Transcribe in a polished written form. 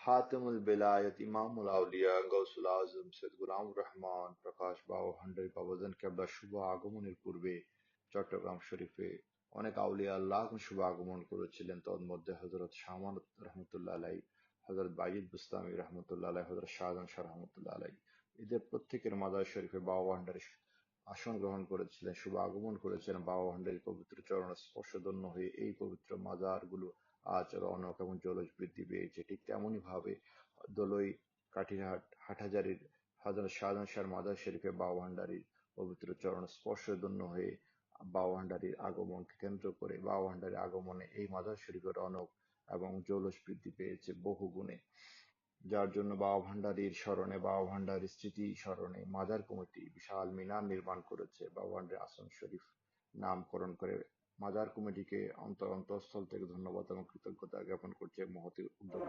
খাতেমুল বেলায়েত ইমামুল আউলিয়া গৌসুল আজম সৈয়দ গোলামুর রহমান প্রকাশ বাউ ভান্ডারী বাবাজান কেবলার শুভ আগমনের পূর্বে চট্টগ্রাম শরীফে অনেক আউলিয়া আল্লাহ শুভ আগমন করেছিলেন। তন্মধ্যে হযরত শাহ আমানত রহমতুল্লাহ আলাইহি, হযরত বাইজিদ বুস্তামি রহমতুল্লাহ আলাইহি, হযরত শাহজাহান শাহ রহমতুল্লাহ আলাইহি এদের প্রত্যেকের মাজার শরীফে বাবা ভান্ডারী আসন গ্রহণ করেছিলেন, শুভ আগমন করেছিলেন। বাবা ভান্ডারীর পবিত্র চরণ স্পর্শধন্য হয়ে এই পবিত্র মাজারগুলো আজ রৌনক এবং জৌলুস বৃদ্ধি পেয়েছে। ঠিক তেমনি ভাবে দোলই, কাঠিরহাট, হাটহাজারীর হযরত শাহজাহান শাহর মাজার শরীফে বাবা ভান্ডারীর পবিত্র চরণ স্পর্শধন্য হয়ে বাবা ভান্ডারীর আগমনকে কেন্দ্র করে বাবা ভান্ডারীর আগমনে এই মাজার শরীফের রৌনক এবং জৌলুস বৃদ্ধি পেয়েছে বহু গুণে। যার জন্য বাবা ভান্ডারীর স্মরণে, বাবা ভান্ডারীর স্মৃতি স্মরণে মাজার কমিটি বিশাল মিনার নির্মাণ করেছে। বাবা ভান্ডারী আসন শরীফ নামকরণ করে মাজার কমিটিকে অন্তঃস্থল থেকে ধন্যবাদ এবং কৃতজ্ঞতা জ্ঞাপন করছে মহতি উদ্যোগ।